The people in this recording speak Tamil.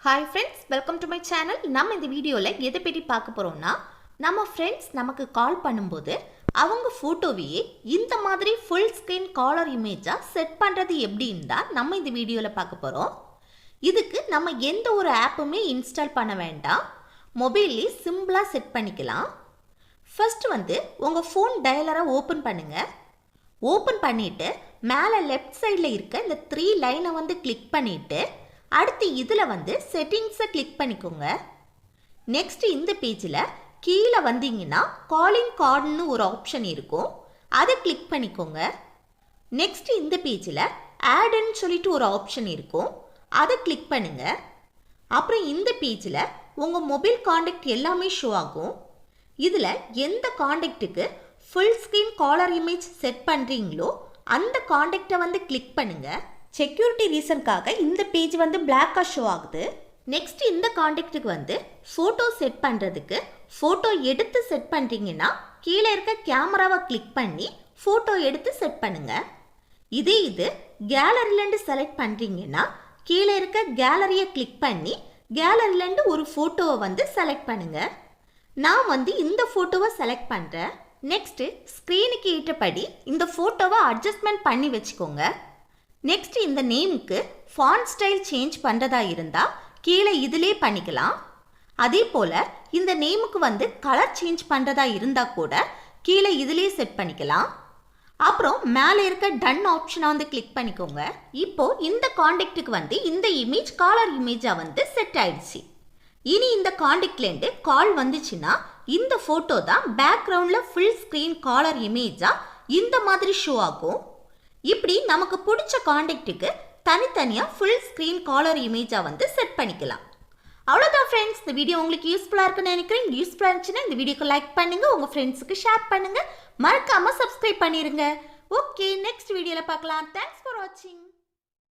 Hi friends, welcome to my channel. நம்ம இந்த வீடியோல எதை பத்தி பார்க்க போறோம்னா நம்ம ஃப்ரெண்ட்ஸ் நமக்கு கால் பண்ணும்போது அவங்க போட்டோவையே இந்த மாதிரி ஃபுல் ஸ்கிரீன் காலர் இமேஜா செட் பண்றது எப்படின்னு தான் நம்ம இந்த வீடியோல பார்க்க போறோம். இதுக்கு நம்ம எந்த ஒரு ஆப்புமே இன்ஸ்டால் பண்ண வேண்டாம். மொபைல்லே சிம்பிளா செட் பண்ணிக்கலாம். ஃபர்ஸ்ட் உங்க ஃபோன் டயலரை ஓபன் பண்ணுங்க. ஓபன் பண்ணிட்டு மேலே லெஃப்ட் சைடில் இருக்க இந்த 3 லைனை கிளிக் பண்ணிட்டு அடுத்து இதில் செட்டிங்ஸை கிளிக் பண்ணிக்கோங்க. நெக்ஸ்ட் இந்த பேஜில் கீழே வந்தீங்கன்னா காலிங் கார்டுன்னு ஒரு ஆப்ஷன் இருக்கும், அதை கிளிக் பண்ணிக்கோங்க. நெக்ஸ்ட் இந்த பேஜில் ஆடுன்னு சொல்லிட்டு ஒரு ஆப்ஷன் இருக்கும், அதை கிளிக் பண்ணுங்க. அப்புறம் இந்த பேஜில் உங்கள் மொபைல் காண்டாக்ட் எல்லாமே ஷோ ஆகும். இதில் எந்த காண்டாக்டுக்கு full screen caller image set பண்ணுறீங்களோ அந்த காண்டாக்டை கிளிக் பண்ணுங்க. செக்யூரிட்டி ரீசனுக்காக இந்த பேஜ் பிளாக்காக ஷோ ஆகுது. நெக்ஸ்ட் இந்த காண்டாக்டுக்கு ஃபோட்டோ செட் பண்ணுறதுக்கு ஃபோட்டோ எடுத்து செட் பண்ணுறீங்கன்னா கீழே இருக்க கேமராவை கிளிக் பண்ணி ஃபோட்டோ எடுத்து செட் பண்ணுங்க. இது கேலரிலேருந்து செலக்ட் பண்ணுறீங்கன்னா கீழே இருக்க கேலரியை கிளிக் பண்ணி கேலரிலேருந்து ஒரு ஃபோட்டோவை செலக்ட் பண்ணுங்க. நான் இந்த ஃபோட்டோவை செலக்ட் பண்ணுறேன். நெக்ஸ்ட்டு ஸ்க்ரீனுக்கு ஏற்றபடி இந்த ஃபோட்டோவை அட்ஜஸ்ட்மெண்ட் பண்ணி வச்சுக்கோங்க. நெக்ஸ்ட் இந்த நேமுக்கு ஃபாண்ட் ஸ்டைல் சேஞ்ச் பண்ணுறதா இருந்தால் கீழே இதிலே பண்ணிக்கலாம். அதே போல் இந்த நேமுக்கு கலர் சேஞ்ச் பண்ணுறதா இருந்தால் கூட கீழே இதிலே செட் பண்ணிக்கலாம். அப்புறம் மேலே இருக்க டன் ஆப்ஷனை கிளிக் பண்ணிக்கோங்க. இப்போது இந்த காண்டாக்டுக்கு இந்த இமேஜ் காலர் இமேஜாக செட் ஆயிடுச்சு. இனி இந்த காண்டாக்ட்லேருந்து கால் வந்துச்சுன்னா இந்த ஃபோட்டோ தான் பேக்ரவுண்டில் ஃபுல் ஸ்க்ரீன் காலர் இமேஜாக இந்த மாதிரி ஷோ ஆகும். இப்படி நமக்கு பிடிச்ச காண்டாக்டுக்கு தனித்தனியாக ஃபுல் ஸ்க்ரீன் காலர் இமேஜாக செட் பண்ணிக்கலாம். அவ்வளோதான் ஃப்ரெண்ட்ஸ், இந்த வீடியோ உங்களுக்கு யூஸ்ஃபுல்லாக இருக்குன்னு நினைக்கிறேன். யூஸ்ஃபுல்லாக இருந்துச்சுன்னா இந்த வீடியோக்கு லைக் பண்ணுங்கள், உங்கள் ஃப்ரெண்ட்ஸுக்கு ஷேர் பண்ணுங்கள், மறக்காமல் சப்ஸ்கிரைப் பண்ணிடுங்க. ஓகே, நெக்ஸ்ட் வீடியோவில் பார்க்கலாம். தேங்க்ஸ் ஃபார் வாட்சிங்.